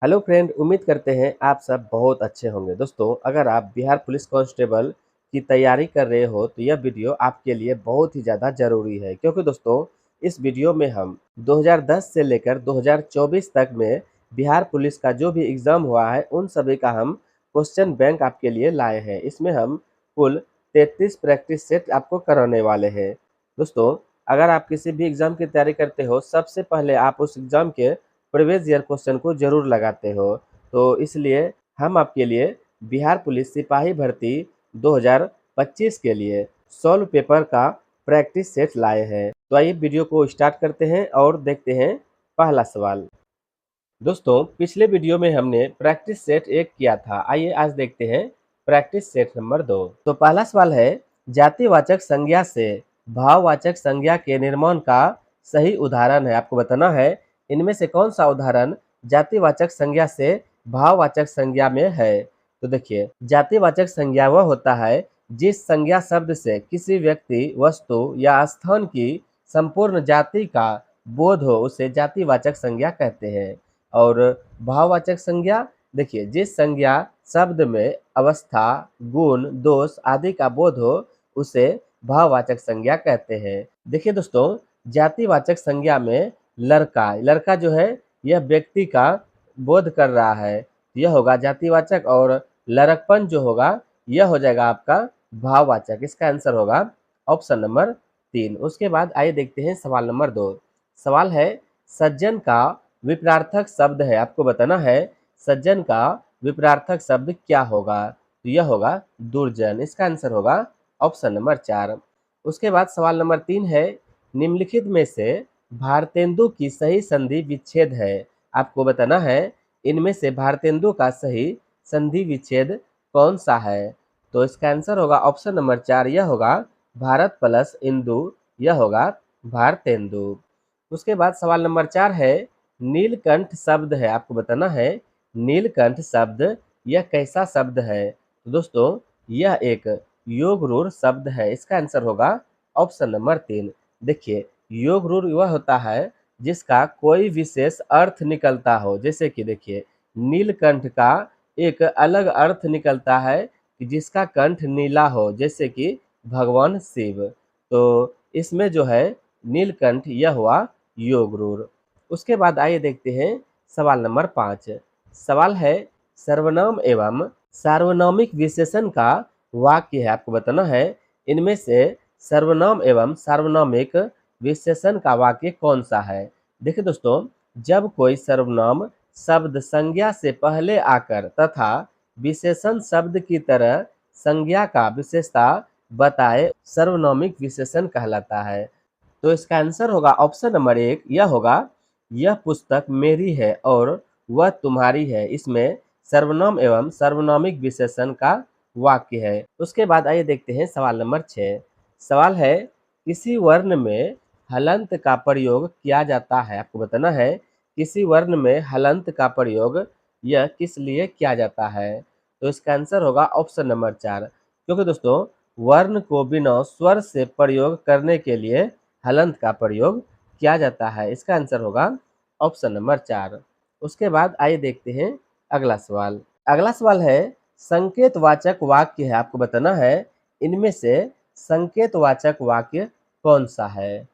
Hello friend, उम्मीद करते हैं आप सब बहुत अच्छे होंगे। दोस्तों, अगर आप बिहार पुलिस कांस्टेबल की तैयारी कर रहे हो तो यह वीडियो आपके लिए बहुत ही ज़्यादा ज़रूरी है, क्योंकि दोस्तों इस वीडियो में हम 2010 से लेकर 2024 तक में बिहार पुलिस का जो भी एग्ज़ाम हुआ है उन सभी का हम क्वेश्चन बैंक आपके लिए लाए हैं। इसमें हम कुल 33 प्रैक्टिस सेट आपको कराने वाले हैं। दोस्तों, अगर आप किसी भी एग्ज़ाम की तैयारी करते हो, सबसे पहले आप उस एग्ज़ाम के प्रीवियस ईयर क्वेश्चन को जरूर लगाते हो। तो इसलिए हम आपके लिए बिहार पुलिस सिपाही भर्ती 2025 के लिए सॉल्व पेपर का प्रैक्टिस सेट लाए हैं। तो आइए वीडियो को स्टार्ट करते हैं और देखते हैं पहला सवाल। दोस्तों, पिछले वीडियो में हमने प्रैक्टिस सेट 1 किया था। आइए आज देखते हैं प्रैक्टिस सेट नंबर 2। तो पहला सवाल है, जातिवाचक संज्ञा से भाववाचक संज्ञा के निर्माण का सही उदाहरण है। आपको बताना है इनमें से कौन सा उदाहरण जातिवाचक संज्ञा से भाववाचक संज्ञा में है। तो देखिए, जातिवाचक संज्ञा वह होता है जिस संज्ञा शब्द से किसी व्यक्ति, वस्तु या स्थान की संपूर्ण जाति का बोध हो उसे जातिवाचक संज्ञा कहते हैं। और भाववाचक संज्ञा, देखिए, जिस संज्ञा शब्द में अवस्था, गुण, दोष आदि का बोध हो उसे भाववाचक संज्ञा कहते हैं। देखिए दोस्तों, जातिवाचक संज्ञा में लड़का लड़का जो है यह व्यक्ति का बोध कर रहा है, यह होगा जातिवाचक। और लड़कपन जो होगा यह हो जाएगा आपका भाववाचक। इसका आंसर होगा ऑप्शन नंबर 3। उसके बाद आइए देखते हैं सवाल नंबर 2। सवाल है, सज्जन का विपरार्थक शब्द है। आपको बताना है सज्जन का विपरार्थक शब्द क्या होगा। तो यह होगा दुर्जन। इसका आंसर होगा ऑप्शन नंबर 4। उसके बाद सवाल नंबर 3 है, निम्नलिखित में से भारतेंदु की सही संधि विच्छेद है। आपको बताना है इनमें से भारतेंदु का सही संधि विच्छेद कौन सा है। तो इसका आंसर होगा ऑप्शन नंबर 4, यह होगा भारत प्लस इंदु, यह होगा भारतेंदु। उसके बाद सवाल नंबर 4 है, नीलकंठ शब्द है। आपको बताना है नीलकंठ शब्द यह कैसा शब्द है। तो दोस्तों, यह एक योग रूढ़ शब्द है। इसका आंसर होगा ऑप्शन नंबर 3। देखिए, योग रूढ़ वह होता है जिसका कोई विशेष अर्थ निकलता हो। जैसे कि देखिए, नीलकंठ का एक अलग अर्थ निकलता है कि जिसका कंठ नीला हो, जैसे कि भगवान शिव। तो इसमें जो है नीलकंठ यह हुआ योग रूढ़। उसके बाद आइए देखते हैं सवाल नंबर 5। सवाल है, सर्वनाम एवं सार्वनामिक विशेषण का वाक्य है। आपको बताना है इनमें से सर्वनाम एवं सार्वनामिक विशेषण का वाक्य कौन सा है। देखिए दोस्तों, जब कोई सर्वनाम शब्द संज्ञा से पहले आकर तथा विशेषण शब्द की तरह संज्ञा का विशेषता बताए, सर्वनामिक विशेषण कहलाता है। तो इसका आंसर होगा ऑप्शन नंबर 1, यह होगा यह पुस्तक मेरी है और वह तुम्हारी है। इसमें सर्वनाम एवं सर्वनामिक विशेषण का वाक्य है। उसके बाद आइए देखते हैं सवाल नंबर 6। सवाल है, किसी वर्ण में हलंत का प्रयोग किया जाता है। आपको बताना है किसी वर्ण में हलंत का प्रयोग यह किस लिए किया जाता है। तो इसका आंसर होगा ऑप्शन नंबर 4, क्योंकि दोस्तों वर्ण को बिना स्वर से प्रयोग करने के लिए हलंत का प्रयोग किया जाता है। इसका आंसर होगा ऑप्शन नंबर 4। उसके बाद आइए देखते हैं अगला सवाल। अगला सवाल है, संकेतवाचक वाक्य है। आपको बताना है इनमें से संकेतवाचक वाक्य कौन सा है।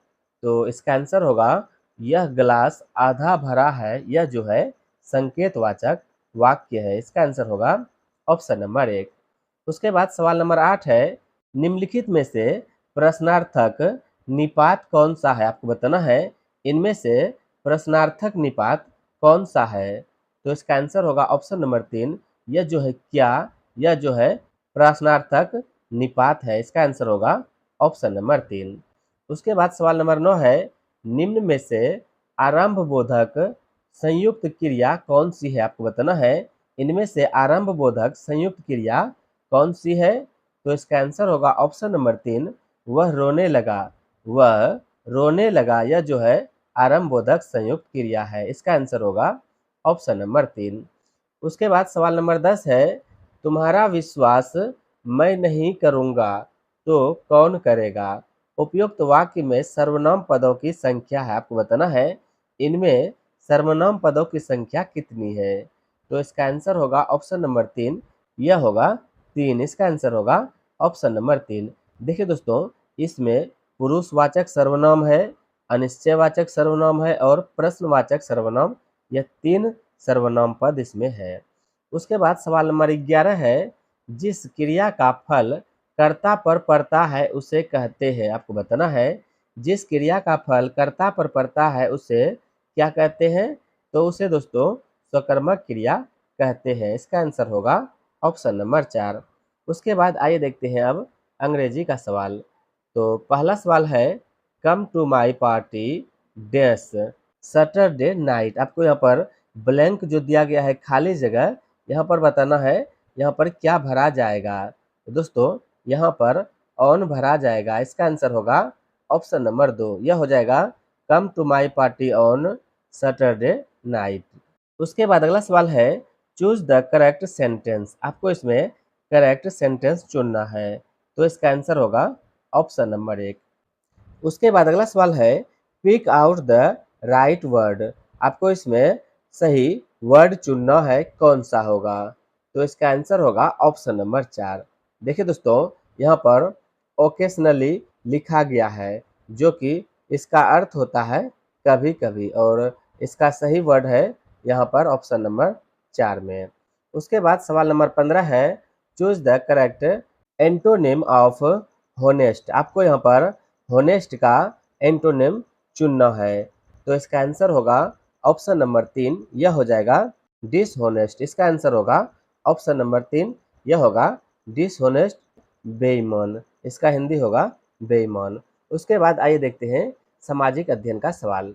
तो इसका आंसर होगा यह गिलास आधा भरा है, यह जो है संकेतवाचक वाक्य है। इसका आंसर होगा ऑप्शन नंबर 1। उसके बाद सवाल नंबर 8 है, निम्नलिखित में से प्रश्नार्थक निपात कौन सा है। आपको बताना है इनमें से प्रश्नार्थक निपात कौन सा है। तो इसका आंसर होगा ऑप्शन नंबर 3, यह जो है क्या, यह जो है प्रश्नार्थक निपात है। इसका आंसर होगा ऑप्शन नंबर 3। उसके बाद सवाल नंबर 9 है, निम्न में से आरंभ बोधक संयुक्त क्रिया कौन सी है। आपको बताना है इनमें से आरंभ बोधक संयुक्त क्रिया कौन सी है। तो इसका आंसर होगा ऑप्शन नंबर 3, वह रोने लगा, वह रोने लगा, यह जो है आरंभ बोधक संयुक्त क्रिया है। इसका आंसर होगा ऑप्शन नंबर 3। उसके बाद सवाल नंबर 10 है, तुम्हारा विश्वास मैं नहीं करूंगा तो कौन करेगा। उपयुक्त वाक्य में सर्वनाम पदों की संख्या है। आपको बताना है इनमें सर्वनाम पदों की संख्या कितनी है। तो इसका आंसर होगा ऑप्शन नंबर 3, यह होगा 3, इसका आंसर होगा ऑप्शन नंबर 3। देखिए दोस्तों, इसमें पुरुषवाचक सर्वनाम है, अनिश्चयवाचक सर्वनाम है और प्रश्नवाचक सर्वनाम, यह 3 सर्वनाम पद इसमें है। उसके बाद सवाल नंबर 11 है, जिस क्रिया का फल कर्ता पर पड़ता है उसे कहते हैं, आपको बताना है जिस क्रिया का फल कर्ता पर पड़ता है उसे क्या कहते हैं, तो उसे दोस्तों स्वकर्मक क्रिया कहते हैं। इसका आंसर होगा ऑप्शन नंबर 4। उसके बाद आइए देखते हैं अब अंग्रेजी का सवाल। तो पहला सवाल है, come to my party dash Saturday night. आपको यहाँ पर ब्लैंक जो दिया गया है, खाली जगह, यहाँ पर बताना है यहाँ पर क्या भरा जाएगा। तो दोस्तों यहाँ पर ऑन भरा जाएगा, इसका आंसर होगा ऑप्शन नंबर 2, यह हो जाएगा come to my party on Saturday night. उसके बाद अगला सवाल है, चूज द करेक्ट सेंटेंस। आपको इसमें करेक्ट सेंटेंस चुनना है, तो इसका आंसर होगा ऑप्शन नंबर 1। उसके बाद अगला सवाल है, pick out the right word. आपको इसमें सही वर्ड चुनना है, कौन सा होगा, तो इसका आंसर होगा ऑप्शन नंबर 4। देखिए दोस्तों, यहाँ पर ओकेशनली लिखा गया है, जो कि इसका अर्थ होता है कभी कभी, और इसका सही वर्ड है यहाँ पर ऑप्शन नंबर 4 में। उसके बाद सवाल नंबर 15 है, choose the correct antonym of honest. आपको यहाँ पर होनेस्ट का एंटोनिम चुनना है, तो इसका आंसर होगा ऑप्शन नंबर 3, यह हो जाएगा डिसहोनेस्ट। इसका आंसर होगा ऑप्शन नंबर 3, यह होगा डिसहोनेस्ट, बेईमान। इसका हिंदी होगा बेईमान। उसके बाद आइए देखते हैं सामाजिक अध्ययन का सवाल।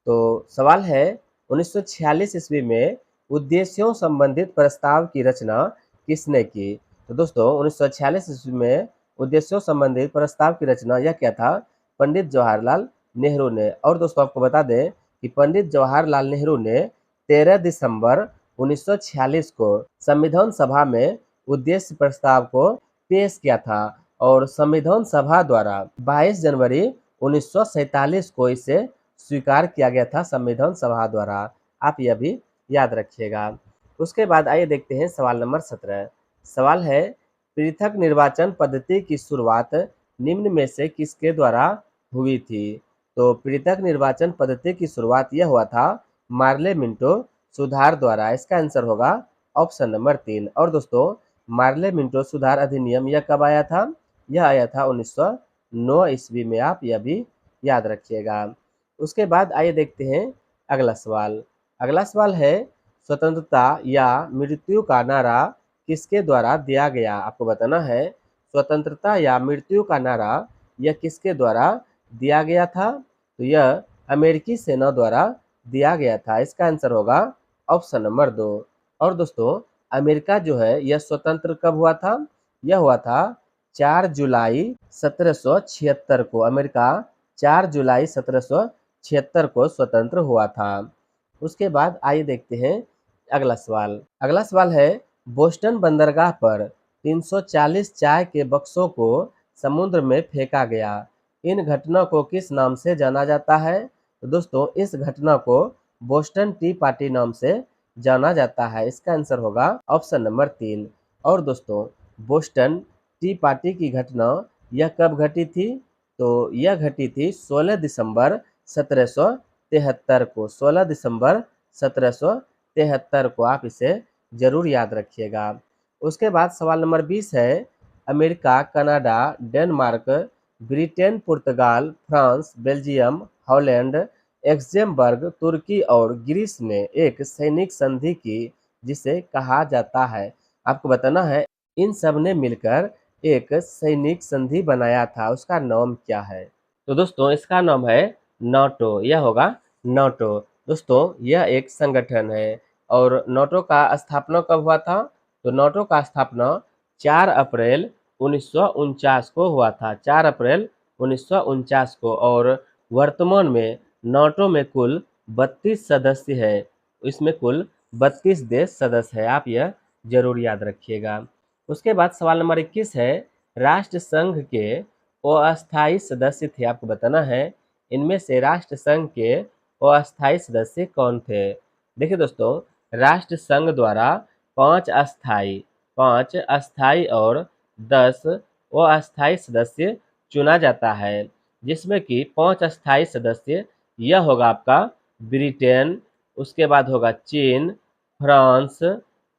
तो सवाल है, 1946 ईस्वी में उद्देश्यों संबंधित प्रस्ताव की रचना किसने की। तो दोस्तों 1946 ईस्वी में उद्देश्यों संबंधित प्रस्ताव की रचना यह क्या था, पंडित जवाहरलाल नेहरू ने। और दोस्तों आपको बता दें कि पंडित जवाहरलाल नेहरू ने 13 दिसंबर 1946 को संविधान सभा में उद्देश्य प्रस्ताव को पेश किया था, और संविधान सभा द्वारा 22 जनवरी 1947 को इसे स्वीकार किया गया था संविधान सभा द्वारा। आप यह भी याद रखिएगा। उसके बाद आइए देखते हैं सवाल नंबर 17। सवाल है, पृथक निर्वाचन पद्धति की शुरुआत निम्न में से किसके द्वारा हुई थी। तो पृथक निर्वाचन पद्धति की शुरुआत यह हुआ था मार्ले मिंटो सुधार द्वारा। इसका आंसर होगा ऑप्शन नंबर 3। और दोस्तों मार्ले मिंटो सुधार अधिनियम यह कब आया था, यह आया था 1909 ईस्वी में। आप यह भी याद रखिएगा। उसके बाद आइए देखते हैं अगला सवाल। अगला सवाल है, स्वतंत्रता या मृत्यु का नारा किसके द्वारा दिया गया। आपको बताना है स्वतंत्रता या मृत्यु का नारा यह किसके द्वारा दिया गया था, तो यह अमेरिकी सेना द्वारा दिया गया था। इसका आंसर होगा ऑप्शन नंबर 2। और दोस्तों अमेरिका जो है यह स्वतंत्र कब हुआ था, यह हुआ था 4 जुलाई 1776 को। अमेरिका 4 जुलाई 1776 को स्वतंत्र हुआ था। उसके बाद आइए देखते हैं अगला सवाल। अगला सवाल है, बोस्टन बंदरगाह पर 340 चाय के बक्सों को समुद्र में फेंका गया। इन घटना को किस नाम से जाना जाता है। तो दोस्तों इस घटना को बोस्टन टी पार्टी नाम से जाना जाता है। इसका आंसर होगा ऑप्शन नंबर 3। और दोस्तों बोस्टन टी पार्टी की घटना यह कब घटी थी, तो यह घटी थी 16 दिसंबर 1773 को। 16 दिसंबर 1773 को। आप इसे जरूर याद रखिएगा। उसके बाद सवाल नंबर 20 है, अमेरिका, कनाडा, डेनमार्क, ब्रिटेन, पुर्तगाल, फ्रांस, बेल्जियम, हॉलैंड, एक्सजेम्बर्ग, तुर्की और ग्रीस ने एक सैनिक संधि की जिसे कहा जाता है। आपको बताना है इन सब ने मिलकर एक सैनिक संधि बनाया था, उसका नाम क्या है। तो दोस्तों इसका नाम है नाटो, यह होगा नाटो। दोस्तों यह एक संगठन है, और नाटो का स्थापना कब हुआ था, तो नाटो का स्थापना 4 अप्रैल 1949 को हुआ था। 4 अप्रैल 1949 को। और वर्तमान में नाटो में कुल 32 सदस्य है, इसमें कुल 32 देश सदस्य है। आप यह जरूर याद रखिएगा। उसके बाद सवाल नंबर 21 है, राष्ट्र संघ के अस्थायी सदस्य थे। आपको बताना है इनमें से राष्ट्र संघ के अस्थायी सदस्य कौन थे। देखिए दोस्तों राष्ट्र संघ द्वारा 5 अस्थायी और 10 अस्थायी सदस्य चुना जाता है, जिसमें कि 5 अस्थायी सदस्य यह होगा आपका ब्रिटेन, उसके बाद होगा चीन, फ्रांस,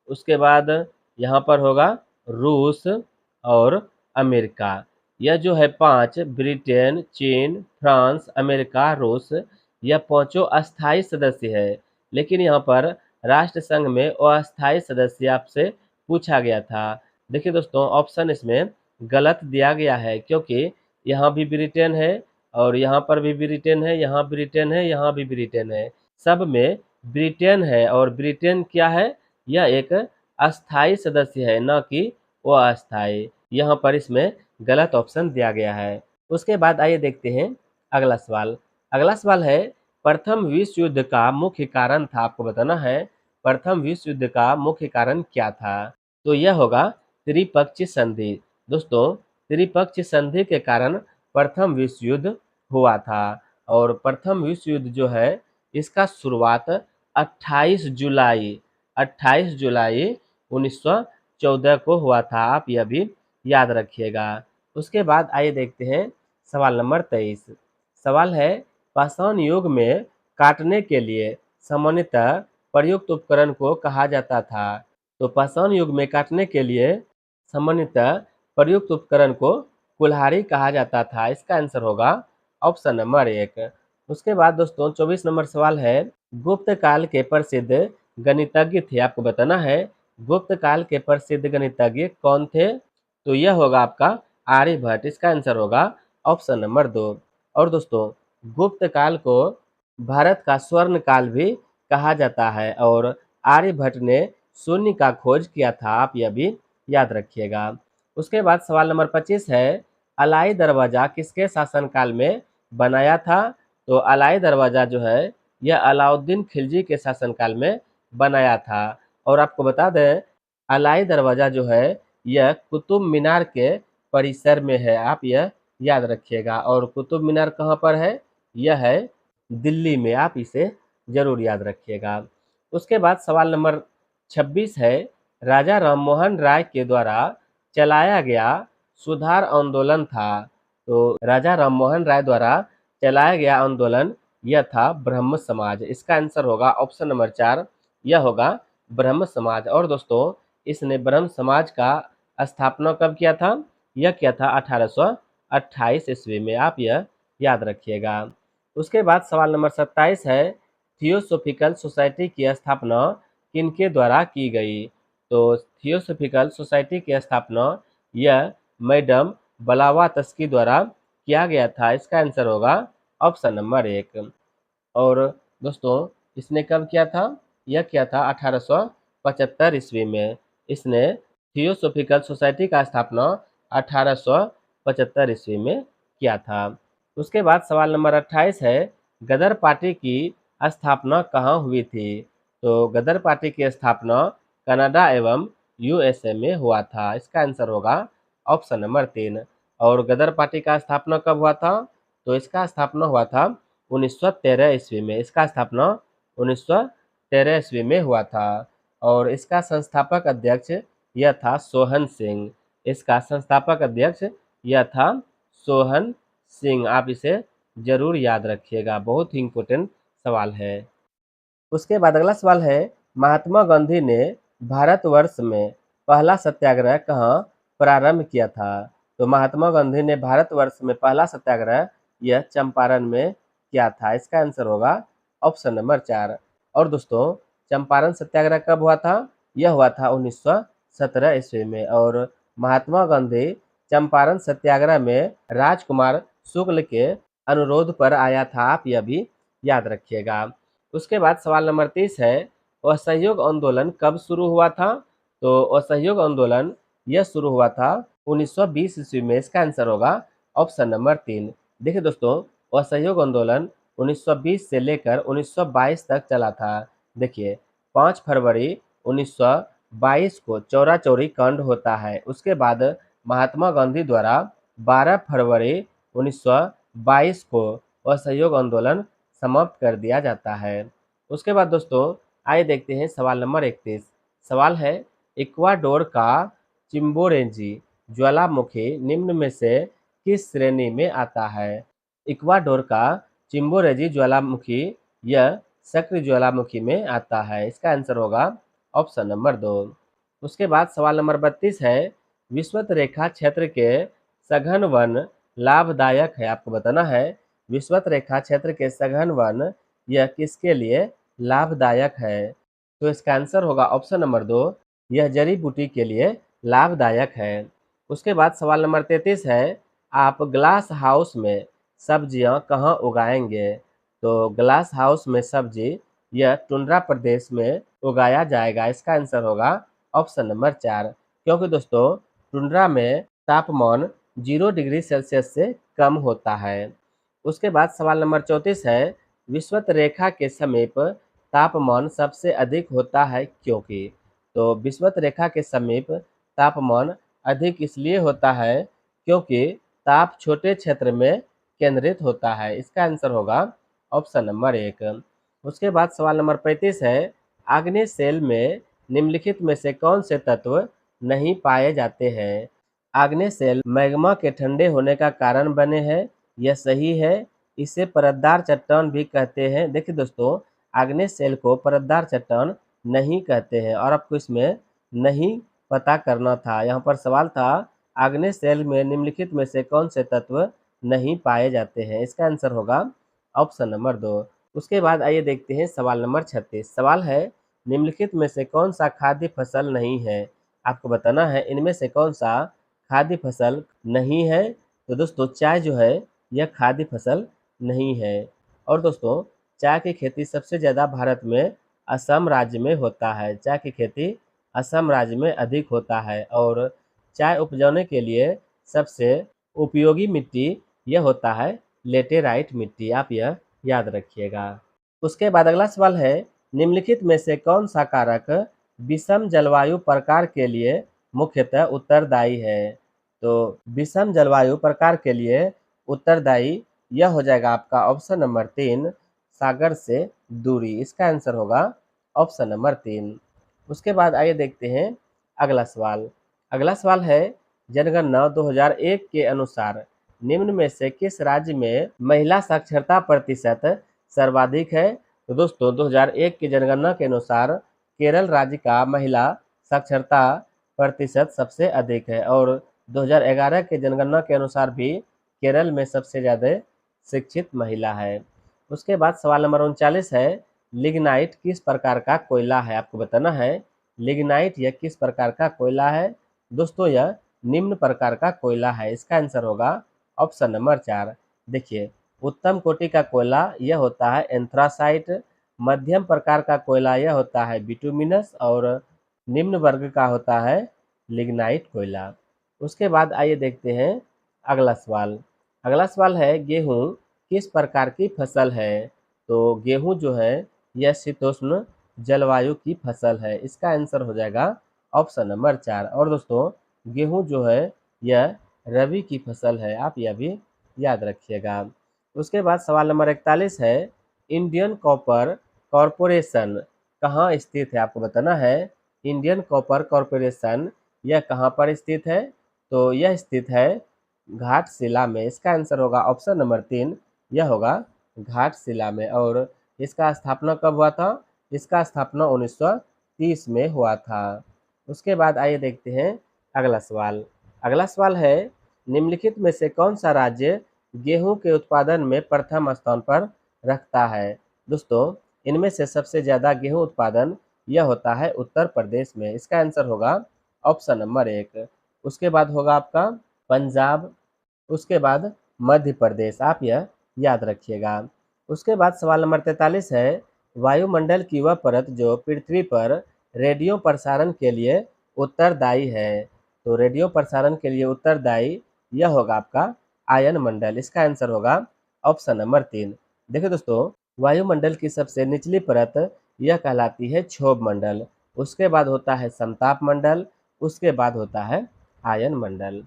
उसके बाद यहाँ पर होगा रूस और अमेरिका। यह जो है 5 ब्रिटेन, चीन, फ्रांस, अमेरिका, रूस, यह पांचों अस्थायी सदस्य है। लेकिन यहाँ पर राष्ट्र संघ में अस्थायी सदस्य आपसे पूछा गया था। देखिए दोस्तों, ऑप्शन इसमें गलत दिया गया है, क्योंकि यहाँ भी ब्रिटेन है और यहाँ पर भी ब्रिटेन है, यहाँ ब्रिटेन है, यहाँ भी ब्रिटेन है। सब में ब्रिटेन है और ब्रिटेन क्या है? यह एक अस्थायी सदस्य है, न कि वो अस्थायी। यहाँ पर इसमें गलत ऑप्शन दिया गया है। उसके बाद आइए देखते हैं अगला सवाल। अगला सवाल है, प्रथम विश्व युद्ध का मुख्य कारण था, आपको बताना है प्रथम विश्व युद्ध का मुख्य कारण क्या था। तो यह होगा त्रिपक्षीय संधि। दोस्तों, त्रिपक्षीय संधि के कारण प्रथम विश्व युद्ध हुआ था और प्रथम विश्व युद्ध जो है इसका शुरुआत 28 जुलाई 1914 को हुआ था। आप यह भी याद रखिएगा। उसके बाद आइए देखते हैं सवाल नंबर 23। सवाल है, पाषाण युग में काटने के लिए सामान्यतः प्रयुक्त उपकरण को कहा जाता था। तो पाषाण युग में काटने के लिए सामान्यतः प्रयुक्त उपकरण को कुल्हाड़ी कहा जाता था। इसका आंसर होगा ऑप्शन नंबर 1। उसके बाद दोस्तों 24 नंबर सवाल है, गुप्त काल के प्रसिद्ध गणितज्ञ थे, आपको बताना है गुप्त काल के प्रसिद्ध गणितज्ञ कौन थे। तो यह होगा आपका आर्यभट्ट। इसका आंसर होगा ऑप्शन नंबर 2। और दोस्तों, गुप्त काल को भारत का स्वर्ण काल भी कहा जाता है और आर्यभट्ट ने शून्य का खोज किया था। आप यह भी याद रखिएगा। उसके बाद सवाल नंबर 25 है, अलाई दरवाजा किसके शासनकाल में बनाया था। तो अलाई दरवाजा जो है यह अलाउद्दीन खिलजी के शासनकाल में बनाया था। और आपको बता दें, अलाई दरवाजा जो है यह कुतुब मीनार के परिसर में है। आप यह याद रखिएगा। और कुतुब मीनार कहाँ पर है? यह है दिल्ली में। आप इसे जरूर याद रखिएगा। उसके बाद सवाल नंबर 26 है, राजा राममोहन राय के द्वारा चलाया गया सुधार आंदोलन था। तो राजा राममोहन राय द्वारा चलाया गया आंदोलन यह था ब्रह्म समाज। इसका आंसर होगा ऑप्शन नंबर 4, यह होगा ब्रह्म समाज। और दोस्तों, इसने ब्रह्म समाज का स्थापना कब किया था? यह किया था 1828 ईस्वी में। आप यह याद रखिएगा। उसके बाद सवाल नंबर 27 है, थियोसॉफिकल सोसाइटी की स्थापना किनके द्वारा की गई। तो थियोसॉफिकल सोसाइटी की स्थापना यह मैडम ब्लावात्स्की द्वारा किया गया था। इसका आंसर होगा ऑप्शन नंबर 1। और दोस्तों, इसने कब किया था? यह किया था 1875 ईस्वी में। इसने थियोसॉफिकल सोसाइटी का स्थापना 1875 ईस्वी में किया था। उसके बाद सवाल नंबर 28 है, गदर पार्टी की स्थापना कहाँ हुई थी। तो गदर पार्टी की स्थापना कनाडा एवं यूएसए में हुआ था। इसका आंसर होगा ऑप्शन नंबर 3। और गदर पार्टी का स्थापना कब हुआ था? तो इसका स्थापना हुआ था 1913 ईस्वी में। इसका स्थापना 1913 ईस्वी में हुआ था। और इसका संस्थापक अध्यक्ष यह था सोहन सिंह। इसका संस्थापक अध्यक्ष यह था सोहन सिंह। आप इसे जरूर याद रखिएगा, बहुत ही इम्पोर्टेंट सवाल है। उसके बाद अगला सवाल है, महात्मा गांधी ने भारतवर्ष में पहला सत्याग्रह कहाँ प्रारंभ किया था। तो महात्मा गांधी ने भारतवर्ष में पहला सत्याग्रह यह चंपारण में किया था। इसका आंसर होगा ऑप्शन नंबर 4। और दोस्तों, चंपारण सत्याग्रह कब हुआ था? यह हुआ था 1917 ईस्वी में। और महात्मा गांधी चंपारण सत्याग्रह में राजकुमार शुक्ल के अनुरोध पर आया था। आप यह भी याद रखिएगा। उसके बाद सवाल नंबर 30 है, असहयोग आंदोलन कब शुरू हुआ था। तो असहयोग आंदोलन यह शुरू हुआ था 1920 ईस्वी में। इसका आंसर होगा ऑप्शन नंबर 3। देखिए दोस्तों, असहयोग आंदोलन 1920 से लेकर 1922 तक चला था। देखिए, 5 फरवरी 1922 को चौरा चौरी कांड होता है। उसके बाद महात्मा गांधी द्वारा 12 फरवरी 1922 को असहयोग आंदोलन समाप्त कर दिया जाता है। उसके बाद दोस्तों, आइए देखते हैं सवाल नंबर 31। सवाल है, इक्वाडोर का चिम्बोरेंजी ज्वालामुखी निम्न में से किस श्रेणी में आता है? इक्वाडोर का चिम्बोरेंजी ज्वालामुखी यह सक्रिय ज्वालामुखी में आता है। इसका आंसर होगा ऑप्शन नंबर 2। उसके बाद सवाल नंबर 32 है, विषुवत रेखा क्षेत्र के सघन वन लाभदायक है। आपको बताना है विषुवत रेखा क्षेत्र के सघन वन यह किसके लिए लाभदायक है? तो इसका आंसर होगा ऑप्शन नंबर 2, यह जड़ी बूटी के लिए लाभदायक है। उसके बाद सवाल नंबर 33 है, आप ग्लास हाउस में सब्जियां कहाँ उगाएंगे? तो ग्लास हाउस में सब्जी यह टुंड्रा प्रदेश में उगाया जाएगा। इसका आंसर होगा ऑप्शन नंबर 4, क्योंकि दोस्तों टुंड्रा में तापमान 0 डिग्री सेल्सियस से कम होता है। उसके बाद सवाल नंबर 34 है, विषुवत रेखा के समीप तापमान सबसे अधिक होता है क्योंकि? तो विषुवत रेखा के समीप तापमान अधिक इसलिए होता है क्योंकि ताप छोटे क्षेत्र में केंद्रित होता है। इसका आंसर होगा ऑप्शन नंबर 1। उसके बाद सवाल नंबर 35 है, आग्नेय शेल में निम्नलिखित में से कौन से तत्व नहीं पाए जाते हैं? आग्नेय शेल मैग्मा के ठंडे होने का कारण बने हैं, यह सही है। इसे परतदार चट्टान भी कहते हैं। देखिए दोस्तों, आग्नेय शेल को परतदार चट्टान नहीं कहते हैं और आपको इसमें नहीं पता करना था। यहाँ पर सवाल था, आग्नेय शेल में निम्नलिखित में से कौन से तत्व नहीं पाए जाते हैं? इसका आंसर होगा ऑप्शन नंबर 2। उसके बाद आइए देखते हैं सवाल नंबर 36। सवाल है, निम्नलिखित में से कौन सा खाद्य फसल नहीं है? आपको बताना है इनमें से कौन सा खाद्य फसल नहीं है। तो दोस्तों चाय जो है यह खाद्य फसल नहीं है। और दोस्तों चाय की खेती सबसे ज़्यादा भारत में असम राज्य में होता है। चाय की खेती असम राज्य में अधिक होता है और चाय उपजाने के लिए सबसे उपयोगी मिट्टी यह होता है लेटेराइट मिट्टी। आप यह याद रखिएगा। उसके बाद अगला सवाल है, निम्नलिखित में से कौन सा कारक विषम जलवायु प्रकार के लिए मुख्यतः उत्तरदायी है? तो विषम जलवायु प्रकार के लिए उत्तरदायी यह हो जाएगा आपका ऑप्शन नंबर 3, सागर से दूरी। इसका आंसर होगा ऑप्शन नंबर 3। उसके बाद आइए देखते हैं अगला सवाल। अगला सवाल है, जनगणना 2001 के अनुसार निम्न में से किस राज्य में महिला साक्षरता प्रतिशत सर्वाधिक है? तो दोस्तों 2001 की जनगणना के अनुसार केरल राज्य का महिला साक्षरता प्रतिशत सबसे अधिक है और 2011 के जनगणना के अनुसार भी केरल में सबसे ज़्यादा शिक्षित महिला है। उसके बाद सवाल नंबर 39 है, लिग्नाइट किस प्रकार का कोयला है? आपको बताना है लिग्नाइट यह किस प्रकार का कोयला है? दोस्तों यह निम्न प्रकार का कोयला है। इसका आंसर होगा ऑप्शन नंबर 4। देखिए, उत्तम कोटि का कोयला यह होता है एंथ्रासाइट, मध्यम प्रकार का कोयला यह होता है बिटुमिनस और निम्न वर्ग का होता है लिग्नाइट कोयला। उसके बाद आइए देखते हैं अगला सवाल। अगला सवाल है, गेहूं किस प्रकार की फसल है? तो गेहूं जो है यह शीतोष्ण जलवायु की फसल है। इसका आंसर हो जाएगा ऑप्शन नंबर 4। और दोस्तों गेहूं जो है यह रबी की फसल है। आप यह भी याद रखिएगा। उसके बाद सवाल नंबर 41 है, इंडियन कॉपर कॉरपोरेशन कहाँ स्थित है? आपको बताना है इंडियन कॉपर कॉरपोरेशन यह कहाँ पर स्थित है? तो यह स्थित है घाटशिला में। इसका आंसर होगा ऑप्शन नंबर 3, यह होगा घाटशिला में। और इसका स्थापना कब हुआ था? इसका स्थापना 1930 में हुआ था। उसके बाद आइए देखते हैं अगला सवाल। अगला सवाल है, निम्नलिखित में से कौन सा राज्य गेहूं के उत्पादन में प्रथम स्थान पर रखता है? दोस्तों इनमें से सबसे ज़्यादा गेहूं उत्पादन यह होता है उत्तर प्रदेश में। इसका आंसर होगा ऑप्शन नंबर 1। उसके बाद होगा आपका पंजाब, उसके बाद मध्य प्रदेश। आप यह याद रखिएगा। उसके बाद सवाल नंबर 43 है, वायुमंडल की वह परत जो पृथ्वी पर रेडियो प्रसारण के लिए उत्तरदायी है। तो रेडियो प्रसारण के लिए उत्तरदायी यह होगा आपका आयन मंडल। इसका आंसर होगा ऑप्शन नंबर 3। देखिए दोस्तों, वायुमंडल की सबसे निचली परत यह कहलाती है क्षोभ मंडल, उसके बाद होता है समताप मंडल, उसके बाद होता है आयन मंडल।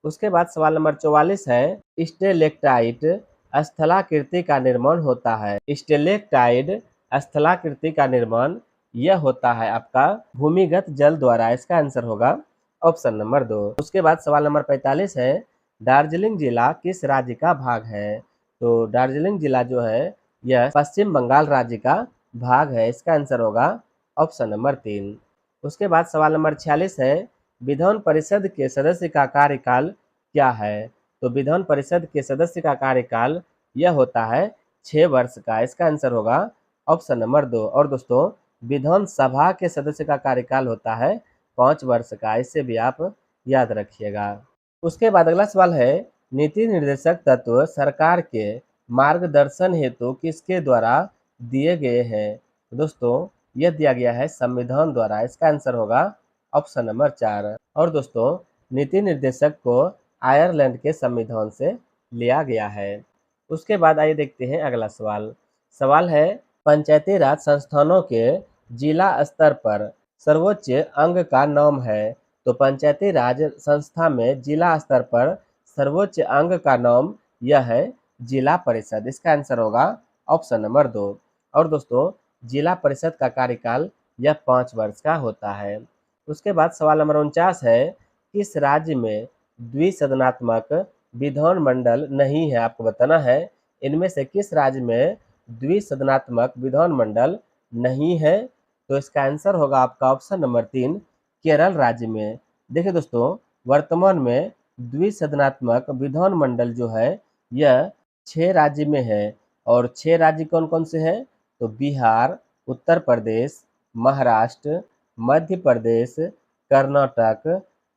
उसके बाद सवाल नंबर 44 है, स्टेलेक्टाइट स्थलाकृति का निर्माण होता है। स्टेलेक्टाइट स्थलाकृति का निर्माण यह होता है आपका भूमिगत जल द्वारा। इसका आंसर होगा ऑप्शन नंबर 2। उसके बाद सवाल नंबर 45 है, दार्जिलिंग जिला किस राज्य का भाग है? तो दार्जिलिंग जिला जो है यह पश्चिम बंगाल राज्य का भाग है। इसका आंसर होगा ऑप्शन नंबर 3। उसके बाद सवाल नंबर 46 है, विधान परिषद के सदस्य का कार्यकाल क्या है? तो विधान परिषद के सदस्य का कार्यकाल यह होता है 6 वर्ष का। इसका आंसर होगा ऑप्शन नंबर 2। और दोस्तों, विधानसभा के सदस्य का कार्यकाल होता है 5 वर्ष का। इसे भी आप याद रखिएगा। उसके बाद अगला सवाल है, नीति निर्देशक तत्व सरकार के मार्गदर्शन हेतु किसके द्वारा दिए गए हैं? तो दोस्तों, यह दिया गया है संविधान द्वारा। इसका आंसर होगा ऑप्शन नंबर 4। और दोस्तों, नीति निर्देशक को आयरलैंड के संविधान से लिया गया है। उसके बाद आइए देखते हैं अगला सवाल। सवाल है, पंचायती राज संस्थानों के जिला स्तर पर सर्वोच्च अंग का नाम है? तो पंचायती राज संस्था में जिला स्तर पर सर्वोच्च अंग का नाम यह है जिला परिषद। इसका आंसर होगा ऑप्शन नंबर 2। और दोस्तों, जिला परिषद का कार्यकाल यह 5 वर्ष का होता है। उसके बाद सवाल नंबर 49 है, किस राज्य में द्विसदनात्मक विधानमंडल नहीं है? आपको बताना है इनमें से किस राज्य में द्विसदनात्मक विधानमंडल नहीं है? तो इसका आंसर होगा आपका ऑप्शन नंबर 3, केरल राज्य में। देखिए दोस्तों, वर्तमान में द्विसदनात्मक विधानमंडल जो है यह 6 राज्य में है। और 6 राज्य कौन कौन से हैं? तो बिहार, उत्तर प्रदेश, महाराष्ट्र, मध्य प्रदेश, कर्नाटक,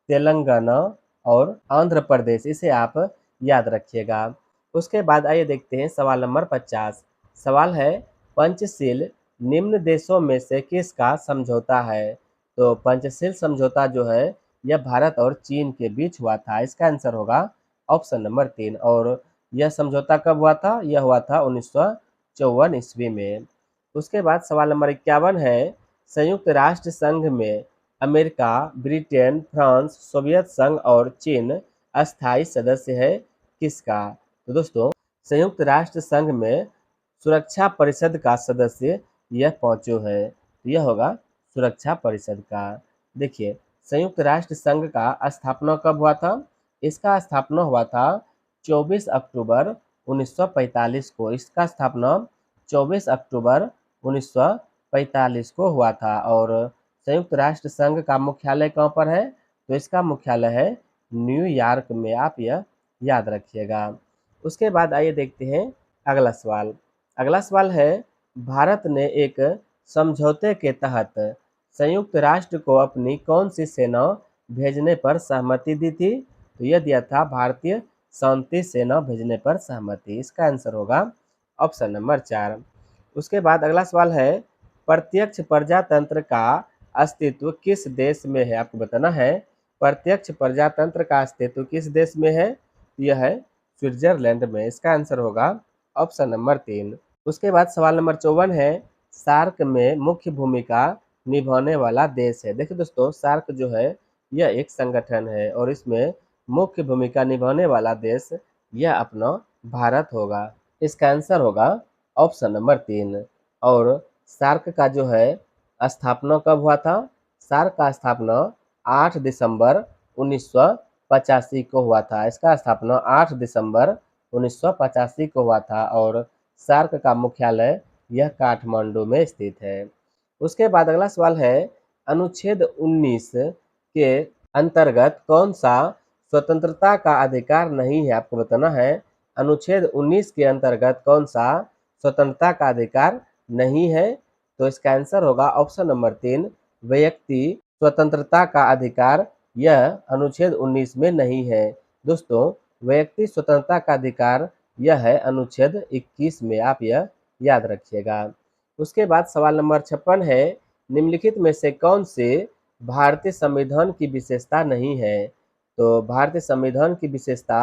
तेलंगाना और आंध्र प्रदेश। इसे आप याद रखिएगा। उसके बाद आइए देखते हैं सवाल नंबर 50। सवाल है, पंचशील निम्न देशों में से किसका समझौता है? तो पंचशील समझौता जो है यह भारत और चीन के बीच हुआ था। इसका आंसर होगा ऑप्शन नंबर 3। और यह समझौता कब हुआ था? यह हुआ था 1954 ईस्वी में। उसके बाद सवाल नंबर 51 है, संयुक्त राष्ट्र संघ में अमेरिका, ब्रिटेन, फ्रांस, सोवियत संघ और चीन अस्थायी सदस्य है किसका? तो दोस्तों, संयुक्त राष्ट्र संघ में सुरक्षा परिषद का सदस्य यह पांचों है। तो यह होगा सुरक्षा परिषद का। देखिए, संयुक्त राष्ट्र संघ का स्थापना कब हुआ था? इसका स्थापना हुआ था 24 अक्टूबर 1945 को। इसका स्थापना 24 अक्टूबर 1945 को हुआ था। और संयुक्त राष्ट्र संघ का मुख्यालय कहाँ पर है? तो इसका मुख्यालय है न्यूयॉर्क में। आप यह याद रखिएगा। उसके बाद आइए देखते हैं अगला सवाल। अगला सवाल है, भारत ने एक समझौते के तहत संयुक्त राष्ट्र को अपनी कौन सी सेना भेजने पर सहमति दी थी? तो यह दिया था भारतीय शांति सेना भेजने पर सहमति। इसका आंसर होगा ऑप्शन नंबर 4। उसके बाद अगला सवाल है, प्रत्यक्ष प्रजातंत्र का अस्तित्व किस देश में है? आपको बताना है प्रत्यक्ष प्रजातंत्र का अस्तित्व किस देश में है? यह है स्विट्जरलैंड में। इसका आंसर होगा ऑप्शन नंबर 3। उसके बाद सवाल नंबर 54 है, सार्क में मुख्य भूमिका निभाने वाला देश है? देखिए दोस्तों, सार्क जो है यह एक संगठन है और इसमें मुख्य भूमिका निभाने वाला देश यह अपना भारत होगा। इसका आंसर होगा ऑप्शन नंबर 3। और सार्क का जो है स्थापना कब हुआ था? सार्क का स्थापना 8 दिसंबर 1985 को हुआ था। इसका स्थापना 8 दिसंबर 1985 को हुआ था। और सार्क का मुख्यालय यह काठमांडू में स्थित है। उसके बाद अगला सवाल है, अनुच्छेद 19 के अंतर्गत कौन सा स्वतंत्रता का अधिकार नहीं है? आपको बताना है अनुच्छेद 19 के अंतर्गत कौन सा स्वतंत्रता का अधिकार नहीं है? तो इसका आंसर होगा ऑप्शन नंबर 3, व्यक्ति स्वतंत्रता का अधिकार यह अनुच्छेद 19 में नहीं है। दोस्तों, व्यक्ति स्वतंत्रता का अधिकार यह है अनुच्छेद 21 में। आप यह याद रखिएगा। उसके बाद सवाल नंबर 56 है, निम्नलिखित में से कौन से भारतीय संविधान की विशेषता नहीं है? तो भारतीय संविधान की विशेषता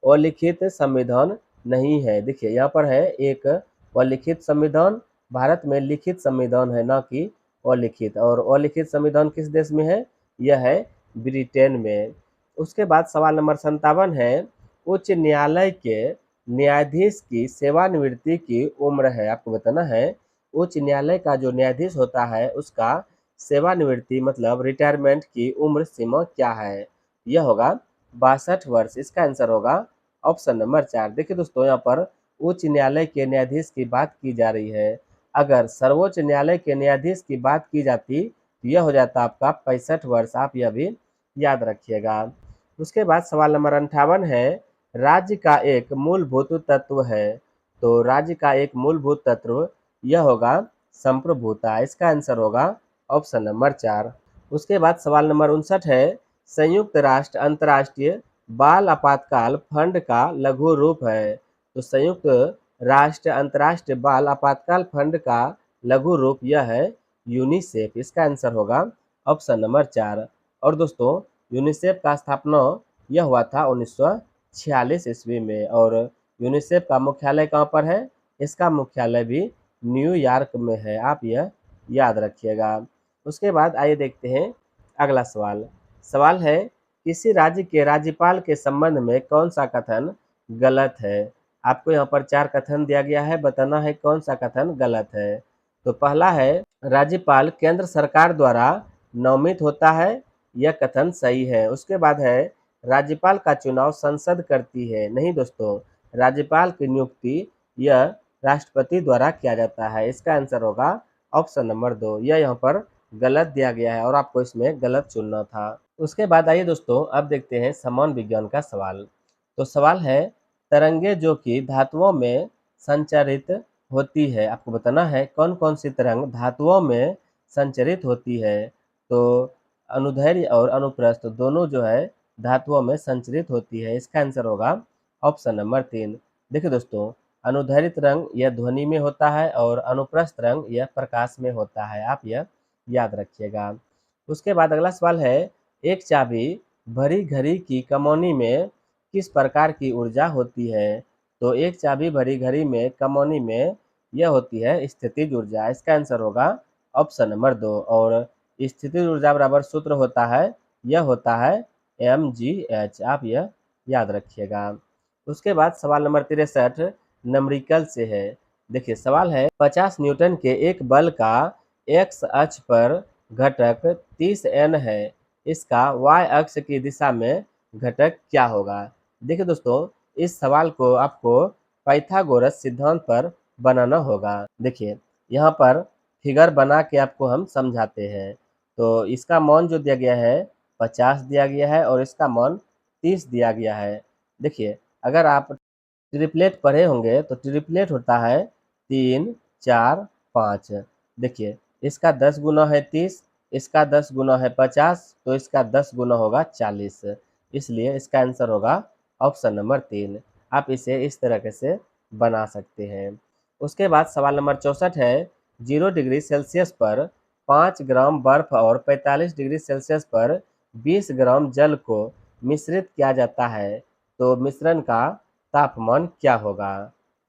अलिखित संविधान नहीं है। देखिए, यहाँ पर है एक अलिखित संविधान। भारत में लिखित संविधान है, ना कि अलिखित। और अलिखित संविधान किस देश में है? यह है ब्रिटेन में। उसके बाद सवाल नंबर 57 है, उच्च न्यायालय के न्यायाधीश की सेवानिवृत्ति की उम्र है? आपको बताना है उच्च न्यायालय का जो न्यायाधीश होता है उसका सेवानिवृत्ति मतलब रिटायरमेंट की उम्र सीमा क्या है? यह होगा 62 वर्ष। इसका आंसर होगा ऑप्शन नंबर 4। देखिए दोस्तों, यहाँ पर उच्च न्यायालय के न्यायाधीश की बात की जा रही है। अगर सर्वोच्च न्यायालय के न्यायाधीश की बात की जाती तो यह हो जाता आपका 65 वर्ष। आप यह भी याद रखिएगा। उसके बाद सवाल नंबर 58 है, राज्य का एक मूलभूत तत्व है। तो राज्य का एक मूलभूत तत्व यह होगा संप्रभुता। इसका आंसर होगा ऑप्शन नंबर 4। उसके बाद सवाल नंबर 59 है, संयुक्त राष्ट्र अंतर्राष्ट्रीय बाल आपातकाल फंड का लघु रूप है। तो संयुक्त राष्ट्र अंतर्राष्ट्रीय बाल आपातकाल फंड का लघु रूप यह है यूनिसेफ। इसका आंसर होगा ऑप्शन नंबर 4। और दोस्तों, यूनिसेफ का स्थापना यह हुआ था 1946 ईस्वी में। और यूनिसेफ का मुख्यालय कहाँ पर है? इसका मुख्यालय भी न्यूयॉर्क में है। आप यह याद रखिएगा। उसके बाद आइए देखते हैं अगला सवाल। सवाल है, किसी राज्य के राज्यपाल के संबंध में कौन सा कथन गलत है? आपको यहाँ पर 4 कथन दिया गया है, बताना है कौन सा कथन गलत है। तो पहला है, राज्यपाल केंद्र सरकार द्वारा नामित होता है। यह कथन सही है। उसके बाद है, राज्यपाल का चुनाव संसद करती है। नहीं दोस्तों, राज्यपाल की नियुक्ति यह राष्ट्रपति द्वारा किया जाता है। इसका आंसर होगा ऑप्शन नंबर 2। यह यहाँ पर गलत दिया गया है और आपको इसमें गलत चुनना था। उसके बाद आइए दोस्तों, अब देखते हैं समान विज्ञान का सवाल। तो सवाल है, तरंगे जो कि धातुओं में संचारित होती है, आपको बताना है कौन कौन सी तरंग धातुओं में संचरित होती है। तो अनुदैर्ध्य और अनुप्रस्थ दोनों जो है धातुओं में संचरित होती है। इसका आंसर होगा ऑप्शन नंबर 3। देखिए दोस्तों, अनुदैर्ध्य रंग यह ध्वनि में होता है और अनुप्रस्थ रंग यह प्रकाश में होता है। आप यह याद रखिएगा। उसके बाद अगला सवाल है, एक चाबी भरी घड़ी की कमौनी में किस प्रकार की ऊर्जा होती है? तो एक चाबी भरी घड़ी में कमौनी में यह होती है स्थितिज ऊर्जा। इसका आंसर होगा ऑप्शन नंबर 2। और स्थितिज ऊर्जा बराबर सूत्र होता है, यह होता है mgh। आप यह याद रखिएगा। उसके बाद सवाल नंबर 63 न्यूमेरिकल से है। देखिए सवाल है, 50 न्यूटन के एक बल का एक्स अक्ष पर घटक 30 n है। इसका वाई अक्ष की दिशा में घटक क्या होगा? देखिए दोस्तों, इस सवाल को आपको पाइथागोरस सिद्धांत पर बनाना होगा। देखिए यहाँ पर फिगर बना के आपको हम समझाते हैं। तो इसका मान जो दिया गया है 50 दिया गया है और इसका मान 30 दिया गया है। देखिए, अगर आप ट्रिपलेट पढ़े होंगे तो ट्रिपलेट होता है 3 4 5। देखिए, इसका 10 गुना है 30, इसका 10 गुना है 50, तो इसका 10 गुना होगा 40। इसलिए इसका आंसर होगा ऑप्शन नंबर 3। आप इसे इस तरीके से बना सकते हैं। उसके बाद सवाल नंबर 64 है, 0 डिग्री सेल्सियस पर 5 ग्राम बर्फ और 45 डिग्री सेल्सियस पर 20 ग्राम जल को मिश्रित किया जाता है। तो मिश्रण का तापमान क्या होगा?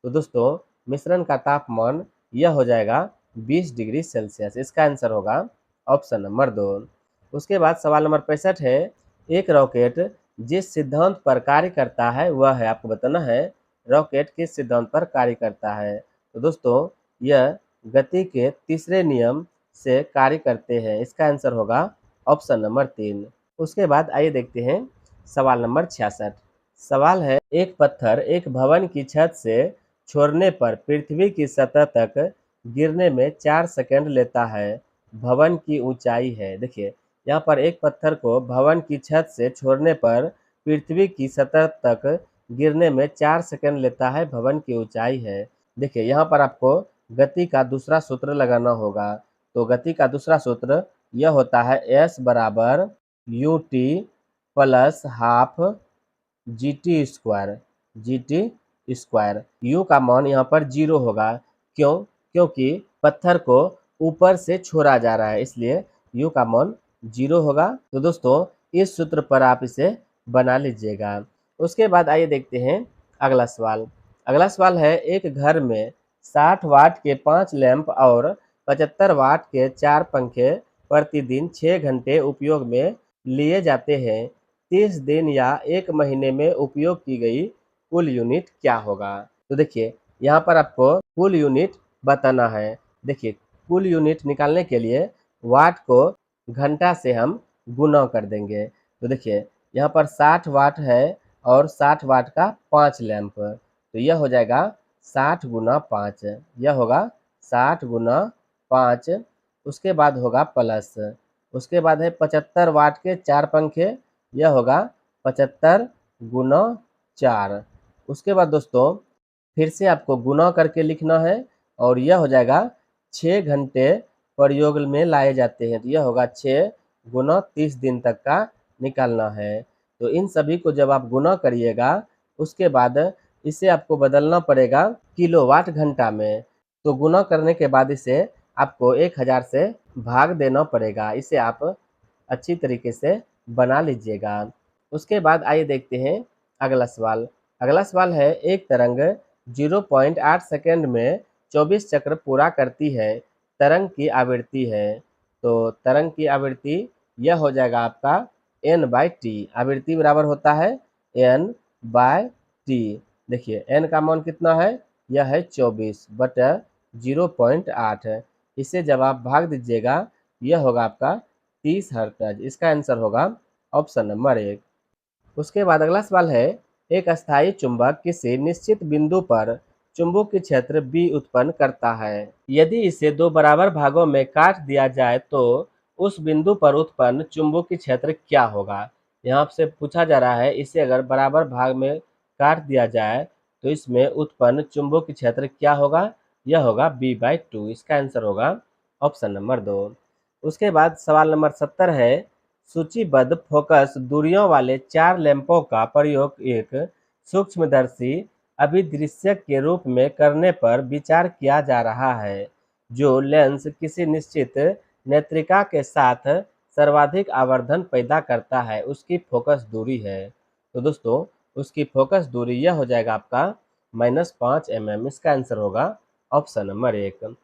तो दोस्तों, मिश्रण का तापमान यह हो जाएगा 20 डिग्री सेल्सियस। इसका आंसर होगा ऑप्शन नंबर 2। उसके बाद सवाल नंबर 65 है, एक रॉकेट जिस सिद्धांत पर कार्य करता है वह है, आपको बताना है रॉकेट किस सिद्धांत पर कार्य करता है। तो दोस्तों, यह गति के तीसरे नियम से कार्य करते हैं। इसका आंसर होगा ऑप्शन नंबर 3। उसके बाद आइए देखते हैं सवाल नंबर 66। सवाल है, एक पत्थर एक भवन की छत से छोड़ने पर पृथ्वी की सतह तक गिरने में 4 सेकंड लेता है। भवन की ऊंचाई है। देखिए, यहाँ पर एक पत्थर को भवन की छत से छोड़ने पर पृथ्वी की सतह तक गिरने में 4 सेकंड लेता है। भवन की ऊंचाई है। देखिए, यहाँ पर आपको गति का दूसरा सूत्र लगाना होगा। तो गति का दूसरा सूत्र यह होता है s बराबर U T plus half G T square. You का मान यहाँ पर 0 होगा। क्यों? क्योंकि पत्थर को ऊपर से छोड़ा जा रहा है, इसलिए यू का मान 0 होगा। तो दोस्तों, इस सूत्र पर आप इसे बना लीजिएगा। उसके बाद आइए देखते हैं अगला सवाल। अगला सवाल है, एक घर में 60 वाट के 5 लैंप और 75 वाट के 4 पंखे प्रतिदिन 6 घंटे उपयोग में लिए जाते हैं। 30 दिन या 1 महीने में उपयोग की गई कुल यूनिट क्या होगा? तो देखिए, यहाँ पर आपको कुल यूनिट बताना है। देखिए कुल यूनिट निकालने के लिए वाट को घंटा से हम गुना कर देंगे। तो देखिए यहाँ पर 60 वाट है और 60 वाट का 5 लैंप, तो यह हो जाएगा 60 गुना 5, यह होगा 60 गुना 5। उसके बाद होगा प्लस, उसके बाद है 75 वाट के 4 पंखे, यह होगा 75 गुना 4। उसके बाद दोस्तों फिर से आपको गुना करके लिखना है और यह हो जाएगा 6 घंटे प्रयोग में लाए जाते हैं, तो यह होगा 6 गुना 30 दिन तक का निकालना है। तो इन सभी को जब आप गुना करिएगा उसके बाद इसे आपको बदलना पड़ेगा किलोवाट घंटा में। तो गुना करने के बाद इसे आपको 1000 से भाग देना पड़ेगा। इसे आप अच्छी तरीके से बना लीजिएगा। उसके बाद आइए देखते हैं अगला सवाल। अगला सवाल है एक तरंग 0.8 सेकंड में 24 चक्र पूरा करती है, तरंग की आवृत्ति है। तो तरंग की आवृत्ति यह हो जाएगा आपका n/t। आवृत्ति बराबर होता है n/t। देखिए n का मान कितना है, यह है 24 बटा 0.8। इसे जब आप भाग दीजिएगा यह होगा आपका 30 हर्ट्ज। इसका आंसर होगा ऑप्शन नंबर 1। उसके बाद अगला सवाल है एक अस्थायी चुंबक किसी निश्चित बिंदु पर चुंबकीय क्षेत्र B उत्पन्न करता है। यदि इसे दो बराबर भागों में काट दिया जाए तो उस बिंदु पर उत्पन्न चुंबकीय क्षेत्र क्या होगा। यहाँ से पूछा जा रहा है इसे अगर बराबर भाग में काट दिया जाए तो इसमें उत्पन्न चुंबकीय क्षेत्र क्या होगा, यह होगा B/2। इसका आंसर होगा ऑप्शन नंबर 2। उसके बाद सवाल नंबर 70 है सूचीबद्ध फोकस दूरियों वाले 4 लैंपों का प्रयोग एक सूक्ष्मदर्शी अभिदृश्यक के रूप में करने पर विचार किया जा रहा है। जो लेंस किसी निश्चित नेत्रिका के साथ सर्वाधिक आवर्धन पैदा करता है उसकी फोकस दूरी है। तो दोस्तों उसकी फोकस दूरी यह हो जाएगा आपका -5 mm। इसका आंसर होगा ऑप्शन नंबर 1।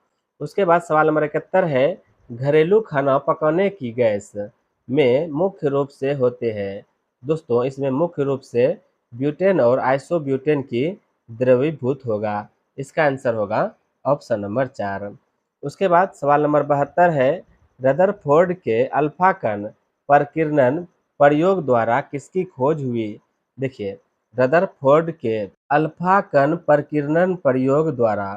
उसके बाद सवाल नंबर 71 है घरेलू खाना पकाने की गैस में मुख्य रूप से होते हैं। दोस्तों इसमें मुख्य रूप से ब्यूटेन और आइसोब्यूटेन की द्रवीभूत होगा। इसका आंसर होगा ऑप्शन नंबर 4। उसके बाद सवाल नंबर 72 है रदरफोर्ड के अल्फा कण प्रकीर्णन प्रयोग द्वारा किसकी खोज हुई। देखिए रदरफोर्ड के अल्फा कण प्रकीर्णन प्रयोग द्वारा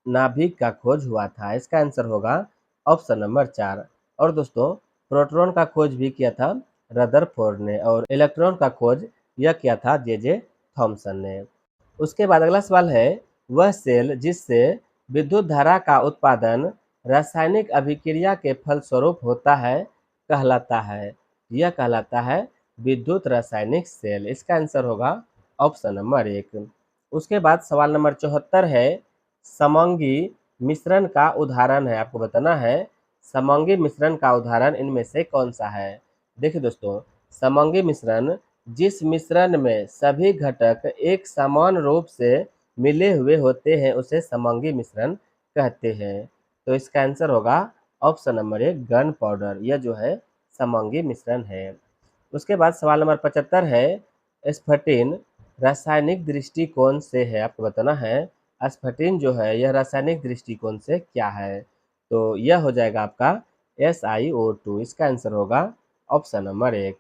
नाभिक का खोज हुआ था। इसका आंसर होगा ऑप्शन नंबर 4। और दोस्तों प्रोटॉन का खोज भी किया था रदरफोर्ड ने और इलेक्ट्रॉन का खोज यह किया था जे थॉमसन ने। उसके बाद अगला सवाल है वह सेल जिससे विद्युत धारा का उत्पादन रासायनिक अभिक्रिया के फलस्वरूप होता है कहलाता है। यह कहलाता है विद्युत रासायनिक सेल। इसका आंसर होगा ऑप्शन नंबर 1। उसके बाद सवाल नंबर 74 है समांगी मिश्रण का उदाहरण है, आपको बताना है समांगी मिश्रण का उदाहरण इनमें से कौन सा है। देखिए दोस्तों समांगी मिश्रण जिस मिश्रण में सभी घटक एक समान रूप से मिले हुए होते हैं उसे समांगी मिश्रण कहते हैं। तो इसका आंसर होगा ऑप्शन नंबर 1 गन पाउडर। यह जो है समांगी मिश्रण है। उसके बाद सवाल नंबर 75 है स्फटिन रासायनिक दृष्टिकोण से है, आपको बताना है स्फटिन जो है यह रासायनिक दृष्टिकोण से क्या है। तो यह हो जाएगा आपका SiO2। इसका आंसर होगा ऑप्शन नंबर 1।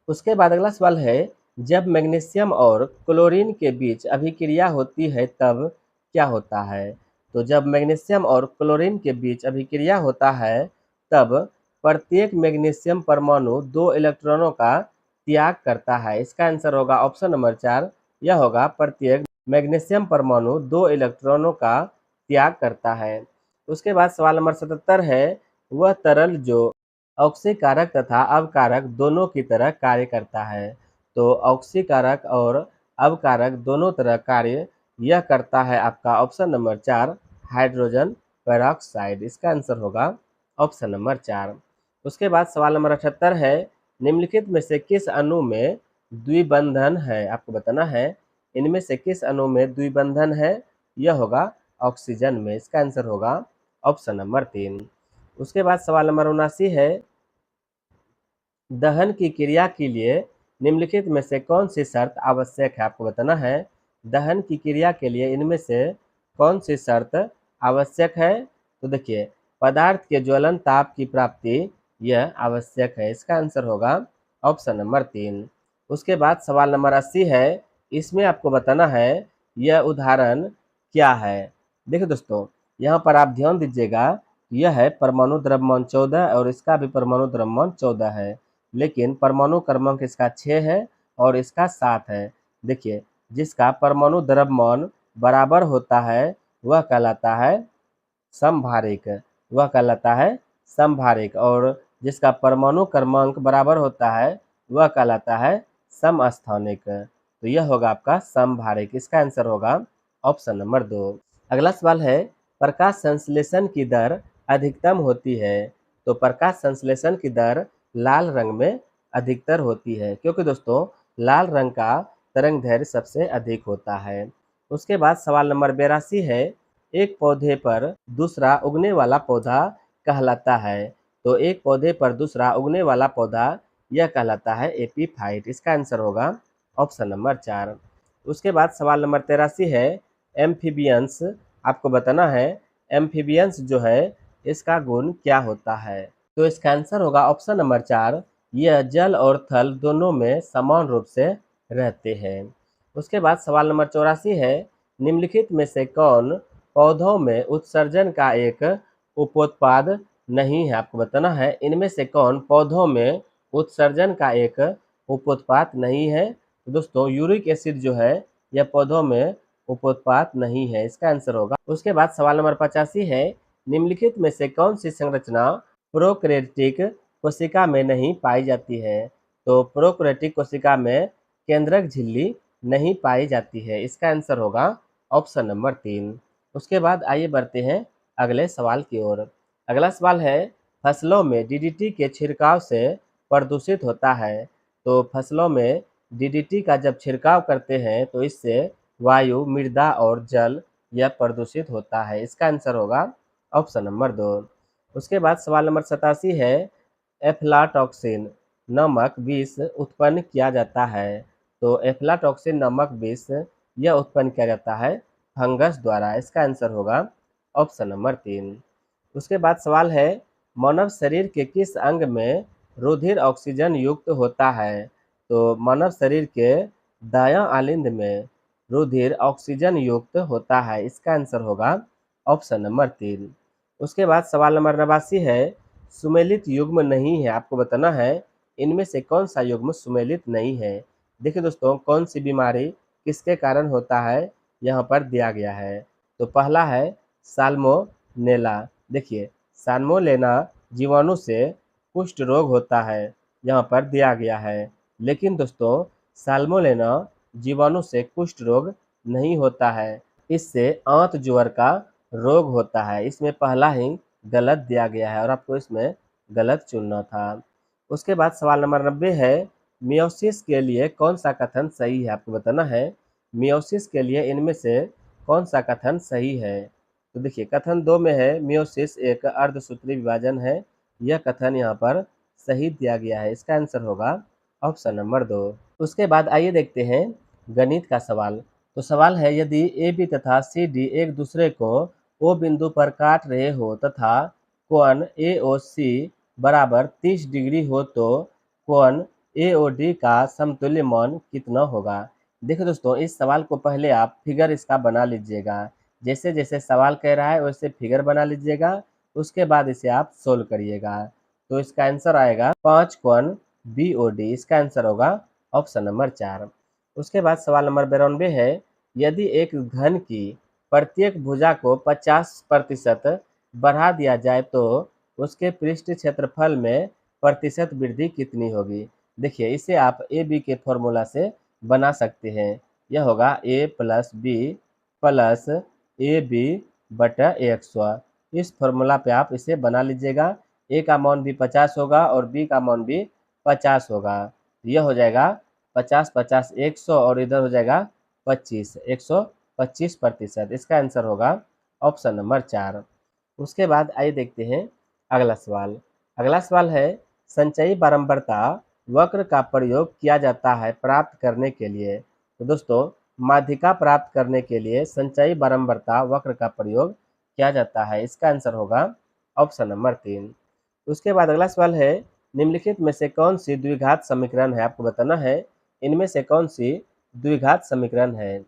उसके बाद अगला सवाल है जब मैग्नीशियम और क्लोरीन के बीच अभिक्रिया होती है तब क्या होता है। तो जब मैग्नीशियम और क्लोरीन के बीच अभिक्रिया होता है तब प्रत्येक मैग्नीशियम परमाणु 2 इलेक्ट्रॉनों का त्याग करता है। इसका आंसर होगा ऑप्शन नंबर 4। यह होगा प्रत्येक मैग्नीशियम परमाणु 2 इलेक्ट्रॉनों का त्याग करता है। उसके बाद सवाल नंबर 77 है वह तरल जो ऑक्सीकारक तथा अवकारक दोनों की तरह कार्य करता है। तो ऑक्सीकारक और अवकारक दोनों तरह कार्य यह करता है आपका ऑप्शन नंबर 4 हाइड्रोजन पेरोक्साइड। इसका आंसर होगा ऑप्शन नंबर 4। उसके बाद सवाल नंबर 78 है निम्नलिखित में से किस अणु में द्विबंधन है, आपको बताना है इनमें से किस अणु में द्विबंधन है। यह होगा ऑक्सीजन में। इसका आंसर होगा ऑप्शन नंबर 3। उसके बाद सवाल नंबर 79 है दहन की क्रिया के लिए निम्नलिखित में से कौन सी शर्त आवश्यक है, आपको बताना है दहन की क्रिया के लिए इनमें से कौन सी शर्त आवश्यक है। तो देखिए पदार्थ के ज्वलन ताप की प्राप्ति यह आवश्यक है। इसका आंसर होगा ऑप्शन नंबर 3। उसके बाद सवाल नंबर 80 है। इसमें आपको बताना है यह उदाहरण क्या है। देखिए दोस्तों, यहाँ पर आप ध्यान दीजिएगा, यह है परमाणु द्रव्यमान 14 और इसका भी परमाणु द्रव्यमान 14 है, लेकिन परमाणु क्रमांक इसका 6 है और इसका 7 है। देखिए जिसका परमाणु द्रव्यमान बराबर होता है वह कहलाता है समभारिक, वह कहलाता है समभारिक, और जिसका परमाणु क्रमांक बराबर होता है वह कहलाता है समस्थानिक। तो यह होगा आपका समभारिक। इसका आंसर होगा ऑप्शन नंबर 2। अगला सवाल है, प्रकाश संश्लेषण की दर अधिकतम होती है। तो प्रकाश संश्लेषण की दर लाल रंग में अधिकतर होती है, क्योंकि दोस्तों लाल रंग का तरंग दैर्ध्य सबसे अधिक होता है। उसके बाद सवाल नंबर 82 है। एक पौधे पर दूसरा उगने वाला पौधा कहलाता है। तो एक पौधे पर दूसरा उगने वाला पौधा यह कहलाता है एपीफाइट। इसका आंसर होगा ऑप्शन नंबर 4। उसके बाद सवाल नंबर 83 है। एम्फीबियंस आपको बताना है, एम्फीबियंस जो है इसका गुण क्या होता है। तो इसका आंसर होगा ऑप्शन नंबर 4। यह जल और थल दोनों में समान रूप से रहते हैं। उसके बाद सवाल नंबर 84 है। निम्नलिखित में से कौन पौधों में उत्सर्जन का एक उपोत्पाद नहीं है। आपको बताना है इनमें से कौन पौधों में उत्सर्जन का एक उपोत्पाद नहीं है। तो दोस्तों यूरिक एसिड जो है यह पौधों में उपोत्पाद नहीं है। इसका आंसर होगा। उसके बाद सवाल नंबर 85 है। निम्नलिखित में से कौन सी संरचना प्रोकैरियोटिक कोशिका में नहीं पाई जाती है। तो प्रोकैरियोटिक कोशिका में केंद्रक झिल्ली नहीं पाई जाती है। इसका आंसर होगा ऑप्शन नंबर 3। उसके बाद आइए बढ़ते हैं अगले सवाल की ओर। अगला सवाल है, फसलों में डीडीटी के छिड़काव से प्रदूषित होता है। तो फसलों में डीडीटी का जब छिड़काव करते हैं तो इससे वायु, मृदा और जल यह प्रदूषित होता है। इसका आंसर होगा ऑप्शन नंबर 2। उसके बाद सवाल नंबर 87 है। एफ्लाटॉक्सिन नामक विष उत्पन्न किया जाता है। तो एफ्लाटॉक्सिन नामक विष यह उत्पन्न किया जाता है फंगस द्वारा। इसका आंसर होगा ऑप्शन नंबर 3। उसके बाद सवाल है, मानव शरीर के किस अंग में रुधिर ऑक्सीजन युक्त होता है। तो मानव शरीर के दायां आलिंद में रुधिर ऑक्सीजन युक्त होता है। इसका आंसर होगा ऑप्शन नंबर 3। उसके बाद सवाल नंबर 89 है। सुमेलित युग्म नहीं है। आपको बताना है इनमें से कौन सा युग्म सुमेलित नहीं है। देखिए दोस्तों, कौन सी बीमारी किसके कारण होता है यहाँ पर दिया गया है। तो पहला है साल्मोनेला। देखिए साल्मोनेला जीवाणु से कुष्ठ रोग होता है, यहाँ पर दिया गया है। लेकिन दोस्तों साल्मोनेला जीवाणु से कुष्ठ रोग नहीं होता है, इससे आंत ज्वर का रोग होता है। इसमें पहला ही गलत दिया गया है और आपको इसमें गलत चुनना था। उसके बाद सवाल नंबर 90 है। मियोसिस के लिए कौन सा कथन सही है। आपको बताना है मियोसिस के लिए इनमें से कौन सा कथन सही है। तो देखिए कथन 2 में है मियोसिस एक अर्धसूत्री विभाजन है। यह कथन यहाँ पर सही दिया गया है। इसका आंसर होगा ऑप्शन नंबर 2। उसके बाद आइए देखते हैं गणित का सवाल। तो सवाल है, यदि ए बी तथा सी डी एक दूसरे को ओ बिंदु पर काट रहे हो तथा कोण ए ओ सी बराबर 30 डिग्री हो तो कोण ए ओ डी का समतुल्य मान कितना होगा। देखो दोस्तों, इस सवाल को पहले आप फिगर इसका बना लीजिएगा। जैसे जैसे सवाल कह रहा है वैसे फिगर बना लीजिएगा, उसके बाद इसे आप सोल्व करिएगा। तो इसका आंसर आएगा 5 कोण बी ओ डी। इसका आंसर होगा ऑप्शन नंबर 4। उसके बाद सवाल नंबर 92 है। यदि एक घन की प्रत्येक भुजा को 50% बढ़ा दिया जाए तो उसके पृष्ठ क्षेत्रफल में प्रतिशत वृद्धि कितनी होगी। देखिए इसे आप ए बी के फॉर्मूला से बना सकते हैं। यह होगा A plus B plus A B बटा x। इस फॉर्मूला पे आप इसे बना लीजिएगा। ए का मान भी 50 होगा और बी का मान भी 50 होगा। यह हो जाएगा 50 50 100 और इधर हो जाएगा 25 125%। इसका आंसर होगा ऑप्शन नंबर 4। उसके बाद आइए देखते हैं अगला सवाल। अगला सवाल है, संचयी बारंबारता वक्र का प्रयोग किया जाता है प्राप्त करने के लिए। तो दोस्तों माध्यिका प्राप्त करने के लिए संचयी बारंबारता वक्र का प्रयोग किया जाता है? इसका आंसर होगा ऑप्शन नंबर 3। उसके बाद अगला सवाल है, निम्नलिखित में से कौन सी द्विघात समीकरण है? आपको बताना है इनमें से कौन सी द्विघात समीकरण है।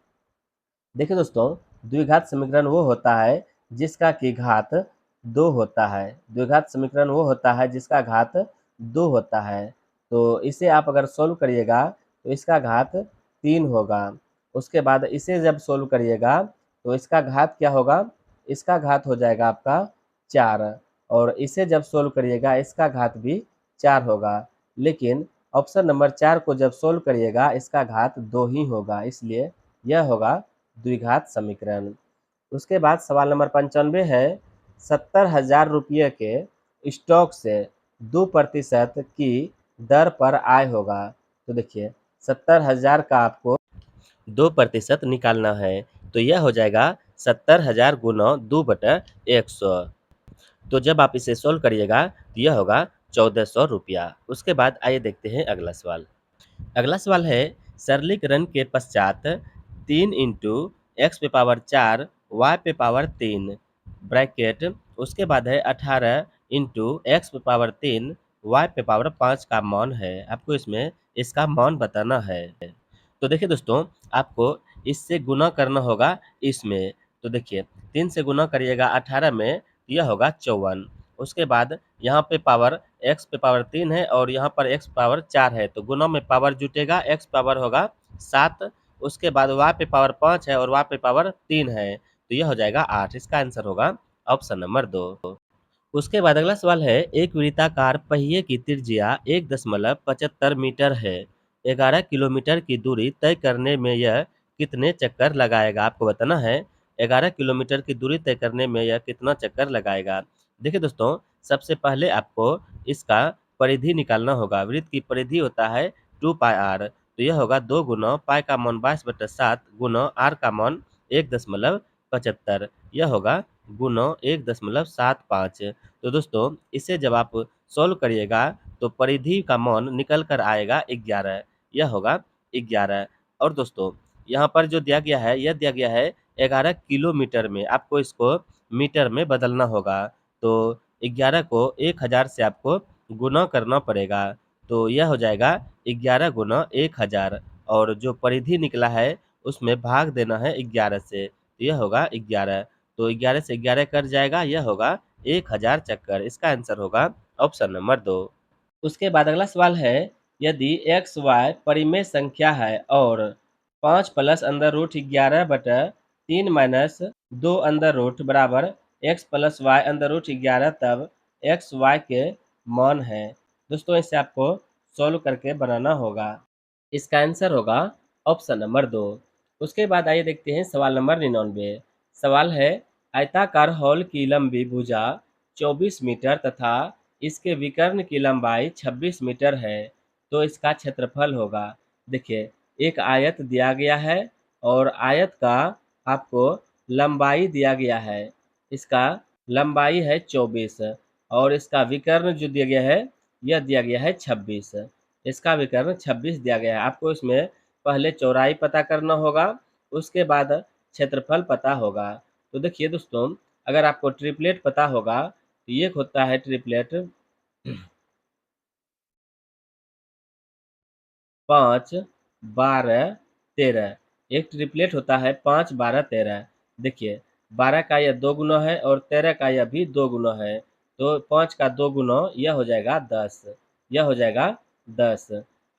देखिए दोस्तों, द्विघात समीकरण वो होता है जिसका कि घात 2 होता है। द्विघात समीकरण वो होता है जिसका घात 2 होता है। तो इसे आप अगर सोल्व करिएगा तो इसका घात 3 होगा। उसके बाद इसे जब सोल्व करिएगा तो इसका घात क्या होगा? इसका घात हो जाएगा आपका 4, और इसे जब सोल्व करिएगा इसका घात भी 4 होगा। लेकिन ऑप्शन नंबर 4 को जब सोल्व करिएगा इसका घात 2 ही होगा, इसलिए यह होगा द्विघात समीकरण। उसके बाद सवाल नंबर 95 है, 70,000 रुपये के स्टॉक से 2% की दर पर आय होगा। तो देखिए 70,000 का आपको 2% निकालना है, तो यह हो जाएगा 70,000 गुना 2/100। तो जब आप इसे सोल्व करिएगा तो यह होगा 1400 रुपया। उसके बाद आइए देखते हैं अगला सवाल। अगला सवाल है, सरलीकरण के पश्चात 3 इंटू एक्स पे पावर 4 वाई पे पावर 3 ब्रैकेट, उसके बाद है 18 इंटू एक्स पे पावर 3 वाई पे पावर 5 का मान है। आपको इसमें इसका मान बताना है। तो देखिए दोस्तों, आपको इससे गुना करना होगा इसमें। तो देखिए 3 से गुना करिएगा 18 में, तो यह होगा 54। उसके बाद यहाँ पे पावर एक्स पे पावर 3 है और यहाँ पर एक्स पावर 4 है, तो गुना में पावर जुटेगा, एक्स पावर होगा 7। उसके बाद वाई पे पावर 5 है और वाई पे पावर 3 है, तो यह हो जाएगा 8। इसका आंसर होगा ऑप्शन नंबर 2। उसके बाद अगला सवाल है, एक वृत्ताकार पहिए की त्रिज्या 1.75 मीटर है। 11 किलोमीटर की दूरी तय करने में यह कितने चक्कर लगाएगा? आपको बताना है 11 किलोमीटर की दूरी तय करने में यह कितना चक्कर लगाएगा। देखिए दोस्तों, सबसे पहले आपको इसका परिधि निकालना होगा। वृत्त की परिधि होता है 2πr, तो यह होगा 2 गुना पाई का मान 22/7 गुना आर का मान 1.75, यह होगा गुना 1.75। तो दोस्तों, इसे जब आप सॉल्व करिएगा तो परिधि का मान निकल कर आएगा 11, यह होगा 11। और दोस्तों, यहाँ पर जो दिया गया है यह दिया गया है 11 किलोमीटर में, आपको इसको मीटर में बदलना होगा। तो 11 को 1000 से आपको गुना करना पड़ेगा, तो यह हो जाएगा 11 गुना 1000, और जो परिधि निकला है उसमें भाग देना है 11 से, तो यह होगा 11। तो 11 से 11 कट जाएगा, यह होगा 1000 चक्कर। इसका आंसर होगा ऑप्शन नंबर 2। उसके बाद अगला सवाल है, यदि एक्स वाई परिमेय संख्या है और 5 plus under root 11/3 minus 2 under root बराबर X plus Y under root 11, तब एक्स वाई के मान है। दोस्तों, इसे आपको सॉल्व करके बनाना होगा। इसका आंसर होगा ऑप्शन नंबर 2। उसके बाद आइए देखते हैं सवाल नंबर 99। सवाल है, आयताकार हॉल की लंबी भुजा 24 मीटर तथा इसके विकर्ण की लंबाई 26 मीटर है, तो इसका क्षेत्रफल होगा। देखिए, एक आयत दिया गया है और आयत का आपको लंबाई दिया गया है। इसका लंबाई है 24 और इसका विकर्ण जो दिया गया है यह दिया गया है 26। इसका विकर्ण 26 दिया गया है। आपको इसमें पहले चौड़ाई पता करना होगा, उसके बाद क्षेत्रफल पता होगा। तो देखिए दोस्तों, अगर आपको ट्रिपलेट पता होगा तो ये होता है ट्रिपलेट 5, 12, 13। एक ट्रिपलेट होता है 5, 12, 13। देखिए 12 का यह 2 गुना है और 13 का यह भी 2 गुना है, तो 5 का 2 गुना यह हो जाएगा 10, यह हो जाएगा 10।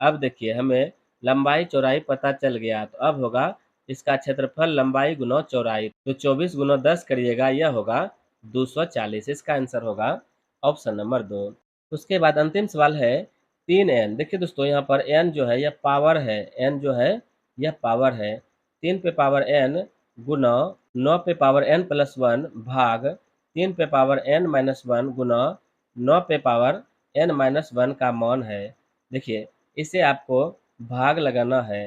अब देखिए हमें लंबाई चौड़ाई पता चल गया, तो अब होगा इसका क्षेत्रफल लंबाई गुना चौड़ाई, तो 24 गुना 10 करिएगा, यह होगा 240। इसका आंसर होगा ऑप्शन नंबर 2। उसके बाद अंतिम सवाल है, 3n। देखिए दोस्तों, यहाँ पर n जो है यह पावर है, n जो है यह पावर है। 3 पे पावर n गुना 9 पे पावर n प्लस 1 भाग 3 पे पावर n माइनस 1 गुना 9 पे पावर n माइनस 1 का मान है। देखिए, इसे आपको भाग लगाना है,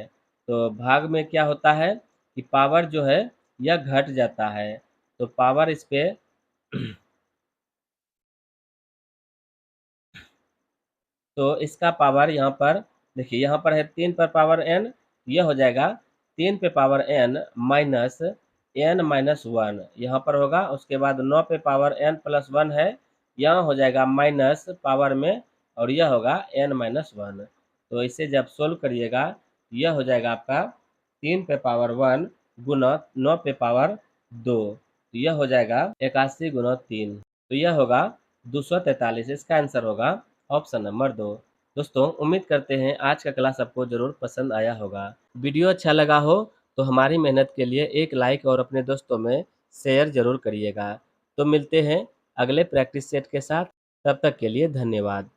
तो भाग में क्या होता है कि पावर जो है यह घट जाता है, तो पावर इस पे तो इसका पावर यहाँ पर देखिए, यहाँ पर है 3 पर पावर n, यह हो जाएगा 3 पे power n minus n minus one यहाँ पर होगा। उसके बाद 9 पे पावर एन प्लस वन है, यहाँ हो जाएगा माइनस पावर में और यह होगा एन माइनस वन। तो इसे जब सोल्व करिएगा यह हो जाएगा आपका 3 पे पावर वन गुना 9 पे पावर 2, तो यह हो जाएगा 81 गुना 3, तो यह होगा 243। इसका आंसर होगा ऑप्शन नंबर 2। दोस्तों उम्मीद करते हैं आज का क्लास आपको जरूर पसंद आया होगा। वीडियो अच्छा लगा हो तो हमारी मेहनत के लिए एक लाइक और अपने दोस्तों में शेयर जरूर करिएगा। तो मिलते हैं अगले प्रैक्टिस सेट के साथ, तब तक के लिए धन्यवाद।